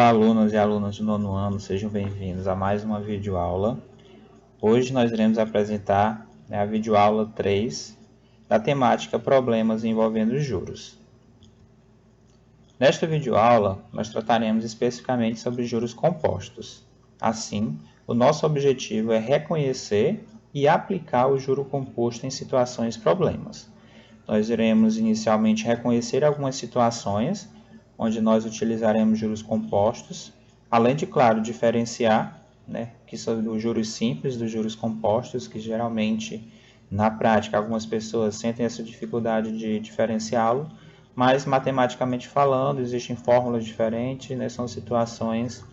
Olá, alunos e alunas do nono ano, sejam bem-vindos a mais uma videoaula. Hoje nós iremos apresentar a videoaula 3 da temática Problemas envolvendo juros. Nesta videoaula, nós trataremos especificamente sobre juros compostos. Assim, o nosso objetivo é reconhecer e aplicar o juro composto em situações problemas. Nós iremos inicialmente reconhecer algumas situações onde nós utilizaremos juros compostos, além de, claro, diferenciar, que são os juros simples dos juros compostos, que geralmente, na prática, algumas pessoas sentem essa dificuldade de diferenciá-lo, mas, matematicamente falando, existem fórmulas diferentes, são situações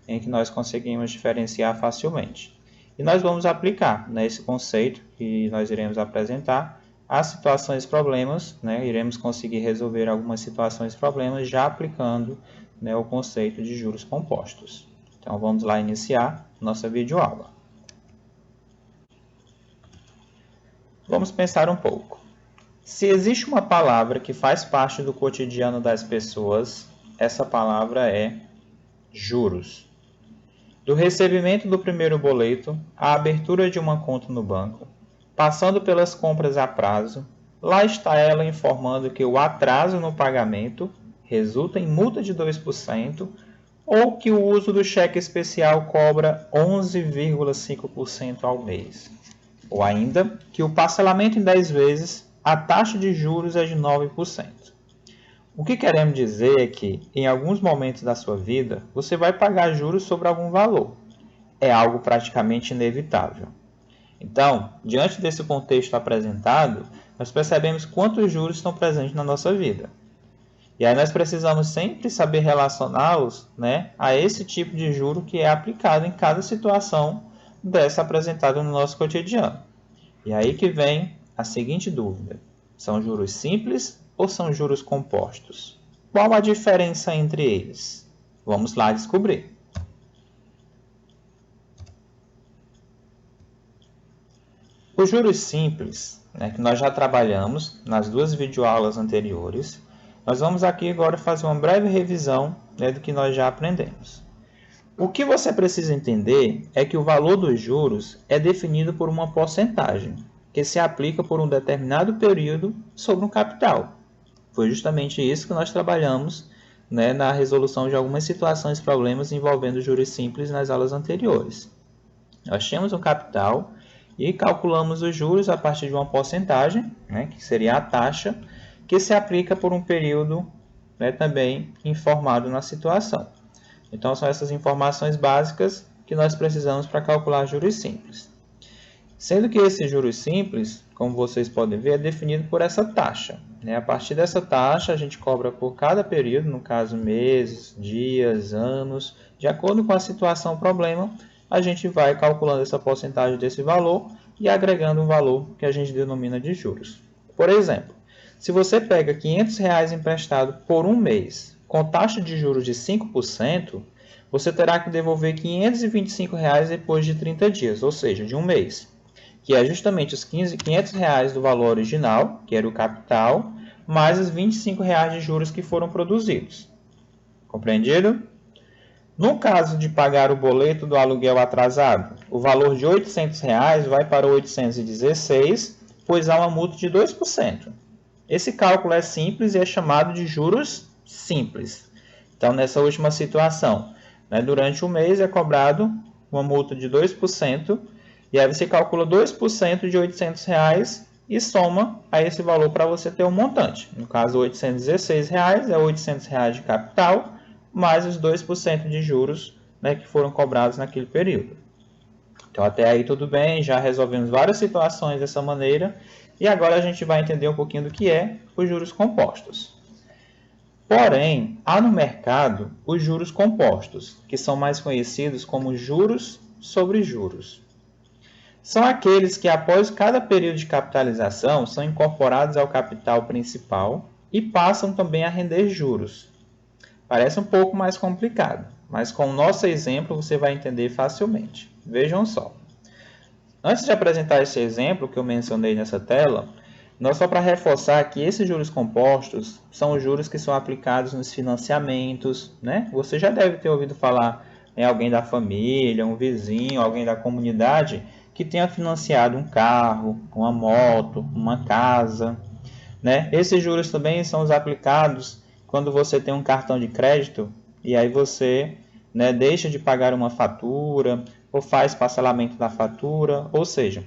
em que nós conseguimos diferenciar facilmente. E nós vamos aplicar esse conceito que nós iremos apresentar as situações problemas, iremos conseguir resolver algumas situações problemas já aplicando o conceito de juros compostos. Então vamos lá iniciar nossa videoaula. Vamos pensar um pouco. Se existe uma palavra que faz parte do cotidiano das pessoas, essa palavra é juros. Do recebimento do primeiro boleto, à abertura de uma conta no banco, passando pelas compras a prazo, lá está ela informando que o atraso no pagamento resulta em multa de 2% ou que o uso do cheque especial cobra 11,5% ao mês. Ou ainda que o parcelamento em 10 vezes, a taxa de juros é de 9%. O que queremos dizer é que, em alguns momentos da sua vida, você vai pagar juros sobre algum valor. É algo praticamente inevitável. Então, diante desse contexto apresentado, nós percebemos quantos juros estão presentes na nossa vida. E aí nós precisamos sempre saber relacioná-los a esse tipo de juro que é aplicado em cada situação dessa apresentada no nosso cotidiano. E aí que vem a seguinte dúvida: são juros simples ou são juros compostos? Qual a diferença entre eles? Vamos lá descobrir. Os juros simples, que nós já trabalhamos nas duas videoaulas anteriores, nós vamos aqui agora fazer uma breve revisão do que nós já aprendemos. O que você precisa entender é que o valor dos juros é definido por uma porcentagem, que se aplica por um determinado período sobre um capital. Foi justamente isso que nós trabalhamos na resolução de algumas situações e problemas envolvendo juros simples nas aulas anteriores. Nós tínhamos um capital e calculamos os juros a partir de uma porcentagem, que seria a taxa, que se aplica por um período também informado na situação. Então, são essas informações básicas que nós precisamos para calcular juros simples. Sendo que esse juros simples, como vocês podem ver, é definido por essa taxa. A partir dessa taxa, a gente cobra por cada período, no caso meses, dias, anos, de acordo com a situação problema, a gente vai calculando essa porcentagem desse valor e agregando um valor que a gente denomina de juros. Por exemplo, se você pega R$500 emprestado por um mês com taxa de juros de 5%, você terá que devolver R$525 depois de 30 dias, ou seja, de um mês, que é justamente os R$500 do valor original, que era o capital, mais os R$25 de juros que foram produzidos. Compreendido? No caso de pagar o boleto do aluguel atrasado, o valor de R$800 vai para 816, pois há uma multa de 2%. Esse cálculo é simples e é chamado de juros simples. Então, nessa última situação, durante o mês é cobrado uma multa de 2%, e aí você calcula 2% de R$800 e soma a esse valor para você ter um montante. No caso, R$816 é R$800 de capital, mais os 2% de juros que foram cobrados naquele período. Então, até aí tudo bem, já resolvemos várias situações dessa maneira, e agora a gente vai entender um pouquinho do que é os juros compostos. Porém, há no mercado os juros compostos, que são mais conhecidos como juros sobre juros. São aqueles que, após cada período de capitalização, são incorporados ao capital principal e passam também a render juros. Parece um pouco mais complicado, mas com o nosso exemplo você vai entender facilmente. Vejam só. Antes de apresentar esse exemplo que eu mencionei nessa tela, Só para reforçar que esses juros compostos são os juros que são aplicados nos financiamentos, né? Você já deve ter ouvido falar em alguém da família, um vizinho, alguém da comunidade que tenha financiado um carro, uma moto, uma casa, né? Esses juros também são os aplicados quando você tem um cartão de crédito e aí você, né, deixa de pagar uma fatura ou faz parcelamento da fatura, ou seja,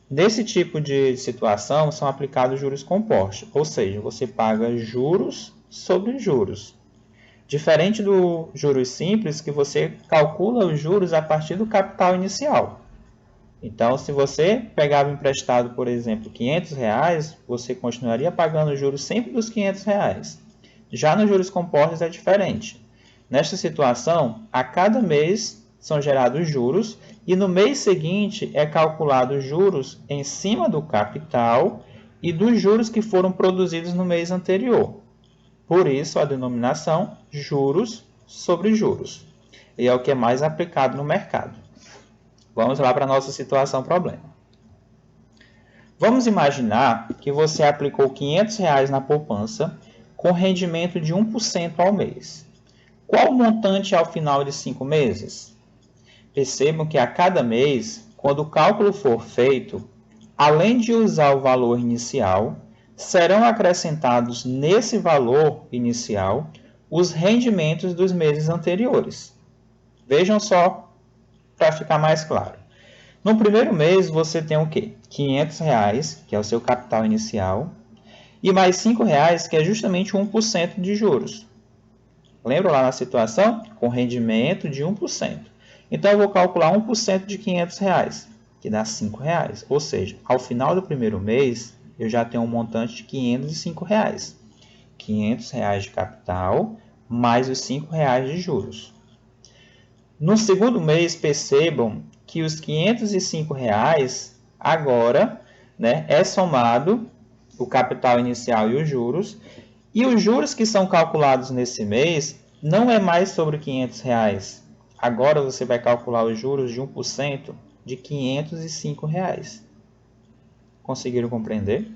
nesse tipo de situação são aplicados juros compostos, ou seja, você paga juros sobre juros. Diferente do juros simples, que você calcula os juros a partir do capital inicial. Então, se você pegava emprestado, por exemplo, R$500, você continuaria pagando os juros sempre dos R$500. Já nos juros compostos é diferente. Nesta situação, a cada mês são gerados juros e no mês seguinte é calculado os juros em cima do capital e dos juros que foram produzidos no mês anterior. Por isso, a denominação juros sobre juros. E é o que é mais aplicado no mercado. Vamos lá para a nossa situação problema. Vamos imaginar que você aplicou R$500 na poupança com rendimento de 1% ao mês. Qual o montante ao final de 5 meses? Percebam que a cada mês, quando o cálculo for feito, além de usar o valor inicial, serão acrescentados nesse valor inicial os rendimentos dos meses anteriores. Vejam só para ficar mais claro. No primeiro mês você tem o quê? R$500, que é o seu capital inicial, e mais R$5, que é justamente 1% de juros. Lembra lá na situação? Com rendimento de 1%. Então eu vou calcular 1% de R$500, que dá R$5. Ou seja, ao final do primeiro mês, eu já tenho um montante de R$505. R$500 de capital, mais os R$5 de juros. No segundo mês, percebam que os R$505 agora, né, é somado o capital inicial e os juros. E os juros que são calculados nesse mês não é mais sobre R$500. Agora você vai calcular os juros de 1% de R$505. Conseguiram compreender?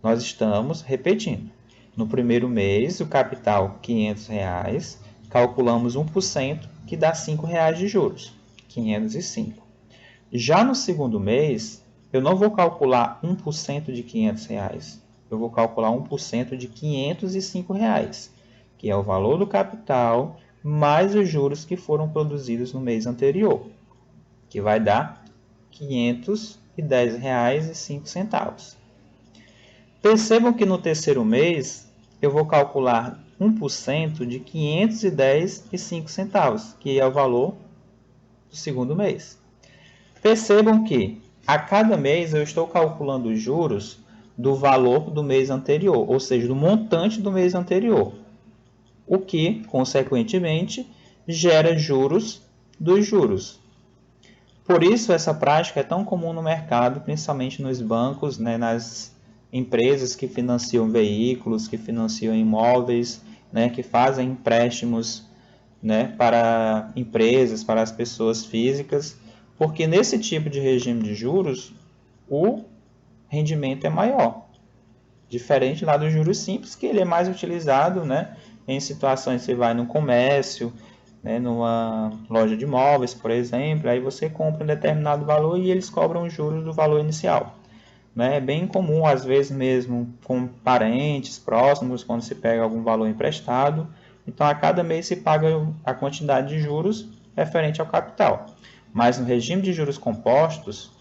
Nós estamos repetindo. No primeiro mês, o capital R$500, calculamos 1%, que dá R$5 de juros, 505. Já no segundo mês, eu não vou calcular 1% de R$500, eu vou calcular 1% de R$505, que é o valor do capital mais os juros que foram produzidos no mês anterior, que vai dar R$510,05. Percebam que no terceiro mês, eu vou calcular 1% de R$510,05, que é o valor do segundo mês. Percebam que a cada mês eu estou calculando os juros do valor do mês anterior, ou seja, do montante do mês anterior, o que, consequentemente, gera juros dos juros. Por isso, essa prática é tão comum no mercado, principalmente nos bancos, né, nas empresas que financiam veículos, que financiam imóveis, né, que fazem empréstimos, né, para empresas, para as pessoas físicas, porque nesse tipo de regime de juros, o rendimento é maior. Diferente lá dos juros simples, que ele é mais utilizado, né, em situações que você vai no comércio, né, numa loja de imóveis, por exemplo, aí você compra um determinado valor e eles cobram os juros do valor inicial. É bem comum, às vezes mesmo com parentes próximos, quando se pega algum valor emprestado. Então, a cada mês se paga a quantidade de juros referente ao capital. Mas no regime de juros compostos,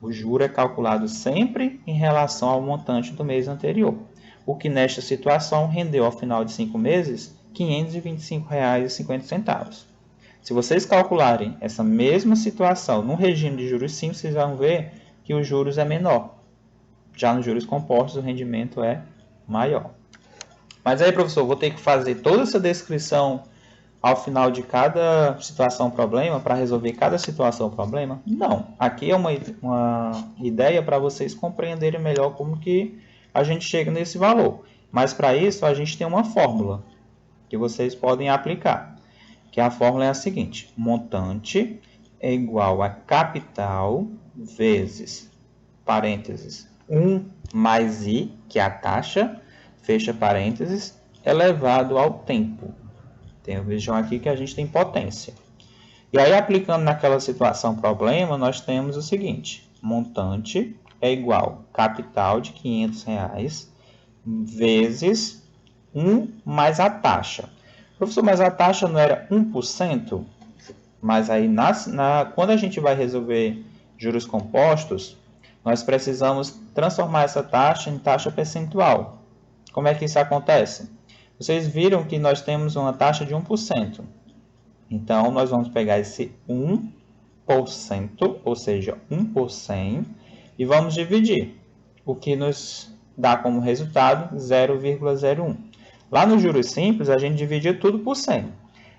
o juro é calculado sempre em relação ao montante do mês anterior, o que nesta situação rendeu ao final de 5 meses R$525,50. Se vocês calcularem essa mesma situação no regime de juros simples, vocês vão ver que os juros é menor. Já nos juros compostos, o rendimento é maior. Mas aí, professor, vou ter que fazer toda essa descrição ao final de cada situação problema para resolver cada situação problema? Não. Aqui é uma ideia para vocês compreenderem melhor como que a gente chega nesse valor. Mas para isso, a gente tem uma fórmula que vocês podem aplicar. Que a fórmula é a seguinte: montante é igual a capital vezes, parênteses, 1 mais I, que é a taxa, fecha parênteses, elevado ao tempo. Vejam aqui que a gente tem potência. E aí, aplicando naquela situação problema, nós temos o seguinte: montante é igual capital de R$500 vezes 1 mais a taxa. Professor, mas a taxa não era 1%? Mas aí, quando a gente vai resolver juros compostos, nós precisamos transformar essa taxa em taxa percentual. Como é que isso acontece? Vocês viram que nós temos uma taxa de 1%. Então, nós vamos pegar esse 1%, ou seja, 1 por 100, e vamos dividir, o que nos dá como resultado 0,01. Lá no juros simples, a gente dividia tudo por 100.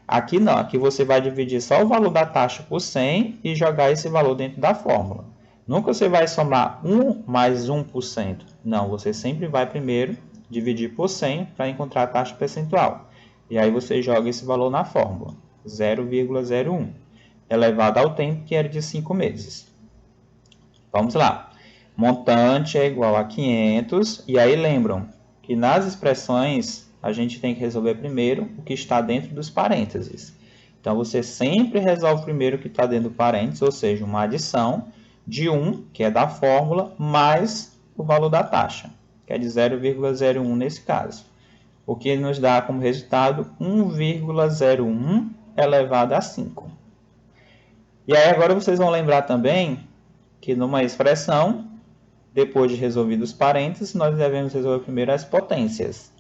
Aqui não, aqui você vai dividir só o valor da taxa por 100 e jogar esse valor dentro da fórmula. Nunca você vai somar 1 mais 1%. Não, você sempre vai primeiro dividir por 100 para encontrar a taxa percentual. E aí você joga esse valor na fórmula, 0,01, elevado ao tempo, que era de 5 meses. Vamos lá. Montante é igual a 500. E aí lembram que nas expressões a gente tem que resolver primeiro o que está dentro dos parênteses. Então, você sempre resolve primeiro o que está dentro do parênteses, ou seja, uma adição de 1, que é da fórmula, mais o valor da taxa, que é de 0,01 nesse caso. O que nos dá como resultado 1,01 elevado a 5. E aí agora vocês vão lembrar também que numa expressão, depois de resolvidos os parênteses, nós devemos resolver primeiro as potências.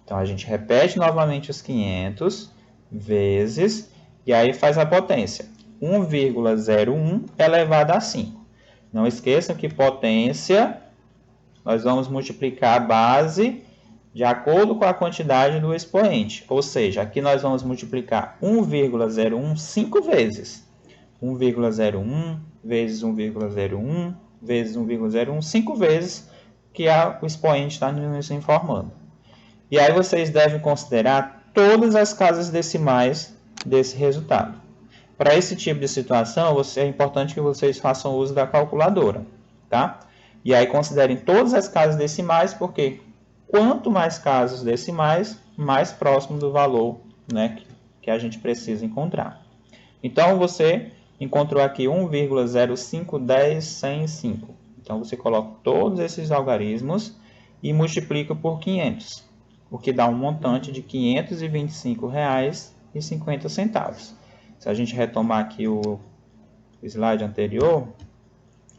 Então, a gente repete novamente os 500 vezes, e aí faz a potência. 1,01 elevado a 5. Não esqueçam que potência, nós vamos multiplicar a base de acordo com a quantidade do expoente. Ou seja, aqui nós vamos multiplicar 1,01 5 vezes. 1,01 vezes 1,01 vezes 1,01, 5 vezes que o expoente está nos informando. E aí vocês devem considerar todas as casas decimais desse resultado. Para esse tipo de situação, é importante que vocês façam uso da calculadora, tá? E aí considerem todas as casas decimais, porque quanto mais casas decimais, mais próximo do valor, né, que a gente precisa encontrar. Então, você encontrou aqui 1,0510,105. Então, você coloca todos esses algarismos e multiplica por 500, o que dá um montante de R$ 525,50. Se a gente retomar aqui o slide anterior,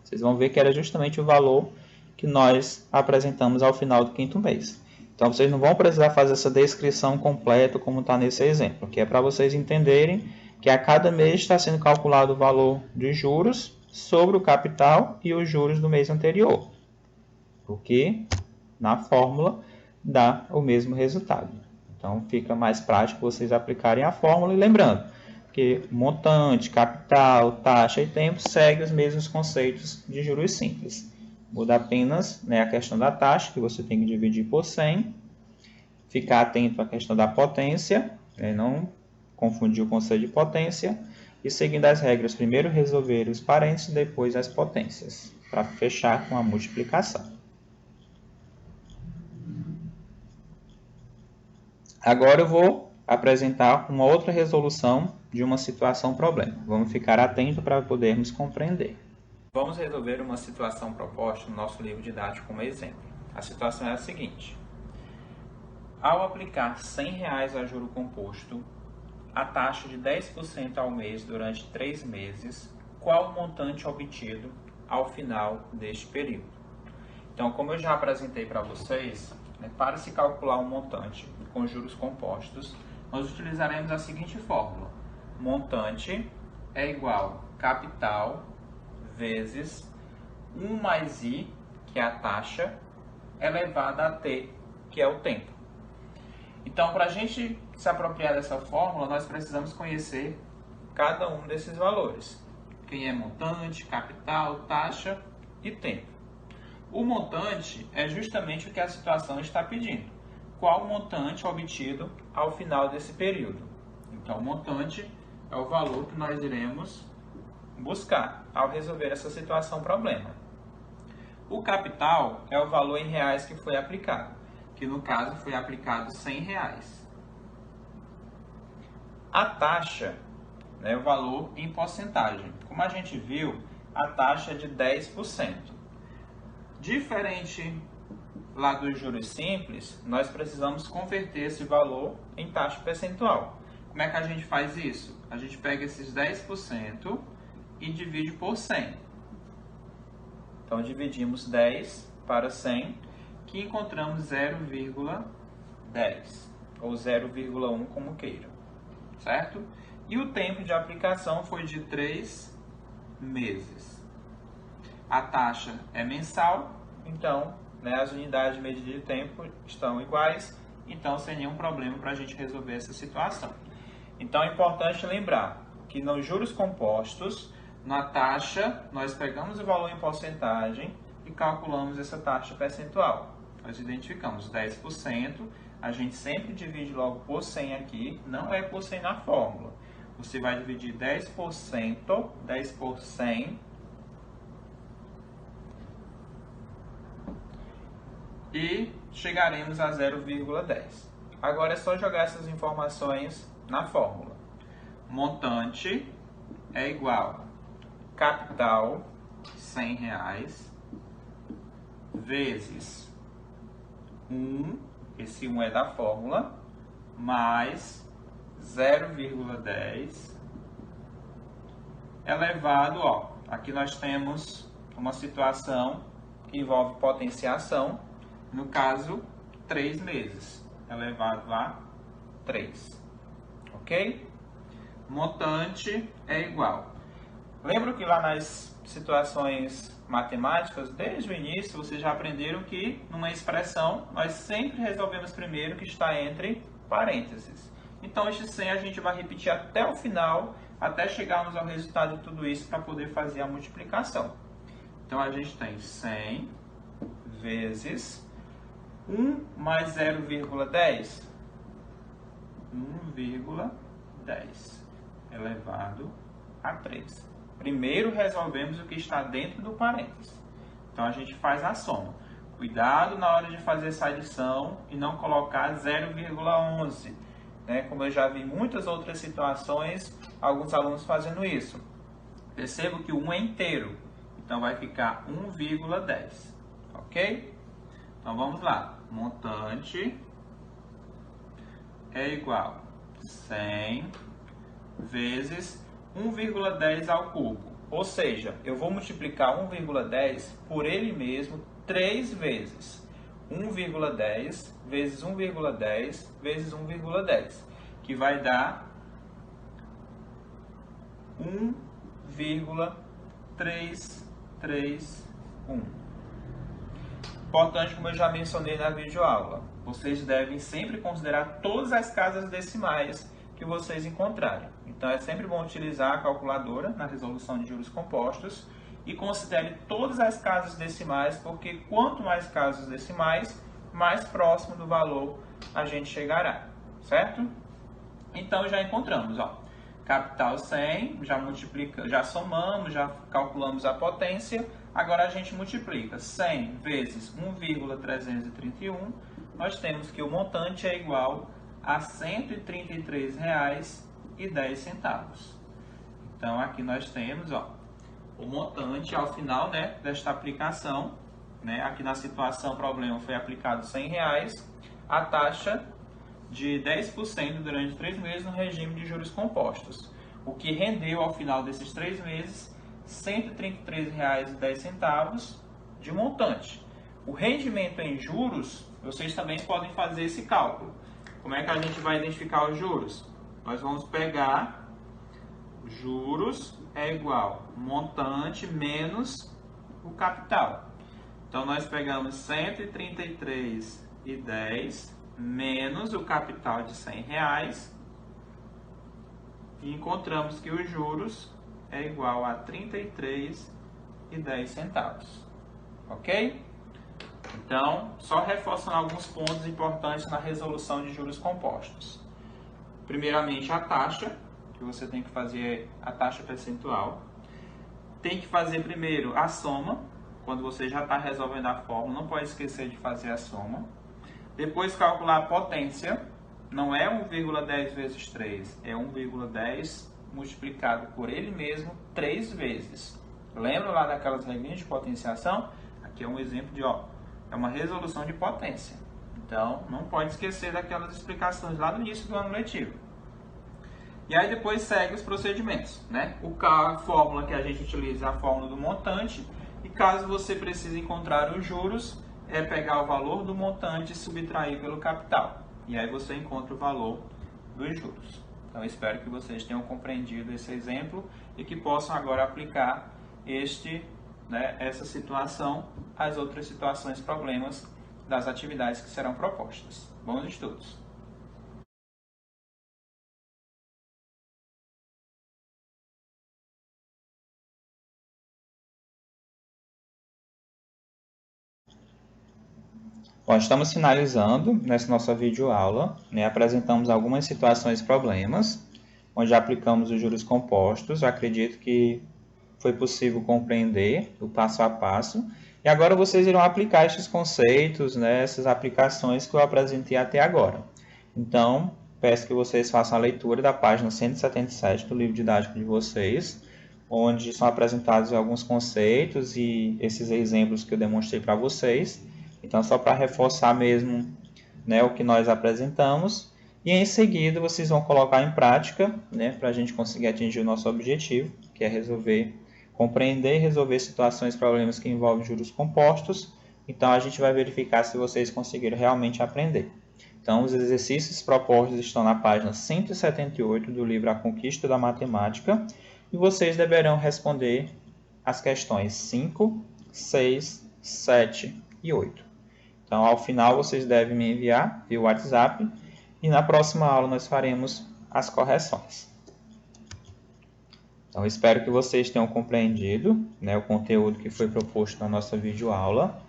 vocês vão ver que era justamente o valor que nós apresentamos ao final do quinto mês. Então, vocês não vão precisar fazer essa descrição completa como está nesse exemplo, que é para vocês entenderem que a cada mês está sendo calculado o valor de juros sobre o capital e os juros do mês anterior, porque na fórmula dá o mesmo resultado. Então, fica mais prático vocês aplicarem a fórmula e lembrando que montante, capital, taxa e tempo seguem os mesmos conceitos de juros simples. Muda apenas, né, a questão da taxa, que você tem que dividir por 100. Ficar atento à questão da potência, né, não confundir o conceito de potência. E seguindo as regras, primeiro resolver os parênteses, depois as potências, para fechar com a multiplicação. Agora eu vou apresentar uma outra resolução de uma situação problema. Vamos ficar atento para podermos compreender. Vamos resolver uma situação proposta no nosso livro didático como exemplo. A situação é a seguinte: ao aplicar R$ 100 a juro composto, a taxa de 10% ao mês durante 3 meses, qual o montante obtido ao final deste período? Então, como eu já apresentei para vocês, para se calcular um montante com juros compostos, nós utilizaremos a seguinte fórmula: montante é igual a capital vezes 1 mais I, que é a taxa, elevada a T, que é o tempo. Então, para a gente se apropriar dessa fórmula, nós precisamos conhecer cada um desses valores. Quem é montante, capital, taxa e tempo. O montante é justamente o que a situação está pedindo. Qual o montante obtido ao final desse período? Então, o montante é o valor que nós iremos buscar ao resolver essa situação problema. O capital é o valor em reais que foi aplicado, que no caso foi aplicado R$100. A taxa é o valor em porcentagem. Como a gente viu, a taxa é de 10%. Diferente lá dos juros simples, nós precisamos converter esse valor em taxa percentual. Como é que a gente faz isso? A gente pega esses 10% e divide por 100. Então, dividimos 10 para 100, que encontramos 0,10, ou 0,1, como queiram, certo? E o tempo de aplicação foi de 3 meses. A taxa é mensal, então, as unidades de medida de tempo estão iguais, então sem nenhum problema para a gente resolver essa situação. Então é importante lembrar que nos juros compostos, na taxa, nós pegamos o valor em porcentagem e calculamos essa taxa percentual. Nós identificamos 10%, a gente sempre divide logo por 100 aqui, não é por 100 na fórmula. Você vai dividir 10%, 10 por 100, e chegaremos a 0,10. Agora é só jogar essas informações na fórmula. Montante é igual capital, R$100, vezes 1, esse 1 é da fórmula, mais 0,10 elevado, aqui nós temos uma situação que envolve potenciação, no caso, 3 meses, elevado a 3, ok? Montante é igual. Lembra que lá nas situações matemáticas, desde o início, vocês já aprenderam que numa expressão, nós sempre resolvemos primeiro o que está entre parênteses. Então, este 100 a gente vai repetir até o final, até chegarmos ao resultado de tudo isso para poder fazer a multiplicação. Então, a gente tem 100 vezes 1 mais 0,10, 1,10 elevado a 3. Primeiro resolvemos o que está dentro do parênteses. Então a gente faz a soma. Cuidado na hora de fazer essa adição e não colocar 0,11. Como eu já vi em muitas outras situações, alguns alunos fazendo isso. Percebo que o 1 é inteiro, então vai ficar 1,10. Ok? Então vamos lá. Montante é igual a 100 vezes 1,10 ao cubo. Ou seja, eu vou multiplicar 1,10 por ele mesmo 3 vezes. 1,10 vezes 1,10 vezes 1,10, que vai dar 1,331. Importante, como eu já mencionei na videoaula, vocês devem sempre considerar todas as casas decimais que vocês encontrarem. Então é sempre bom utilizar a calculadora na resolução de juros compostos e considere todas as casas decimais, porque quanto mais casas decimais, mais próximo do valor a gente chegará, certo? Então já encontramos, capital 100, já somamos, já calculamos a potência, agora a gente multiplica 100 vezes 1,331, nós temos que o montante é igual a R$ 133,10. Então aqui nós temos o montante ao final desta aplicação, aqui na situação o problema foi aplicado R$100, a taxa de 10% durante 3 meses no regime de juros compostos, o que rendeu ao final desses 3 meses R$ 133,10 de montante. O rendimento em juros, vocês também podem fazer esse cálculo. Como é que a gente vai identificar os juros? Nós vamos pegar juros é igual montante menos o capital. Então, nós pegamos R$ 133,10 menos o capital de R$100 e encontramos que os juros é igual a R$ 33,10. Ok? Então, só reforçando alguns pontos importantes na resolução de juros compostos. Primeiramente, a taxa, que você tem que fazer a taxa percentual. Tem que fazer primeiro a soma, quando você já está resolvendo a fórmula, não pode esquecer de fazer a soma. Depois calcular a potência, não é 1,10 vezes 3, é 1,10 multiplicado por ele mesmo 3 vezes. Lembra lá daquelas regrinhas de potenciação? Aqui é um exemplo de, é uma resolução de potência. Então, não pode esquecer daquelas explicações lá do início do ano letivo. E aí depois segue os procedimentos, né? A fórmula que a gente utiliza é a fórmula do montante. E caso você precise encontrar os juros, é pegar o valor do montante e subtrair pelo capital. E aí você encontra o valor dos juros. Então, espero que vocês tenham compreendido esse exemplo e que possam agora aplicar essa situação às outras situações, problemas das atividades que serão propostas. Bons estudos! Bom, estamos finalizando nessa nossa videoaula, apresentamos algumas situações e problemas, onde aplicamos os juros compostos. Eu acredito que foi possível compreender o passo a passo. E agora vocês irão aplicar esses conceitos, essas aplicações que eu apresentei até agora. Então, peço que vocês façam a leitura da página 177 do livro didático de vocês, onde são apresentados alguns conceitos e esses exemplos que eu demonstrei para vocês. Então, só para reforçar mesmo o que nós apresentamos. E em seguida, vocês vão colocar em prática, para a gente conseguir atingir o nosso objetivo, que é compreender e resolver situações e problemas que envolvem juros compostos. Então, a gente vai verificar se vocês conseguiram realmente aprender. Então, os exercícios propostos estão na página 178 do livro A Conquista da Matemática. E vocês deverão responder as questões 5, 6, 7 e 8. Então, ao final, vocês devem me enviar via WhatsApp e na próxima aula nós faremos as correções. Então, espero que vocês tenham compreendido o conteúdo que foi proposto na nossa videoaula.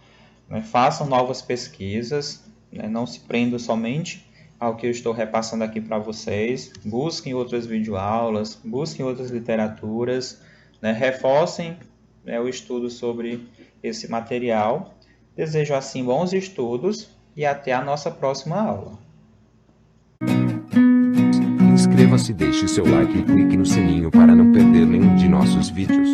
Façam novas pesquisas, não se prendam somente ao que eu estou repassando aqui para vocês. Busquem outras videoaulas, busquem outras literaturas, reforcem o estudo sobre esse material. Desejo assim bons estudos e até a nossa próxima aula. Inscreva-se, deixe seu like e clique no sininho para não perder nenhum de nossos vídeos.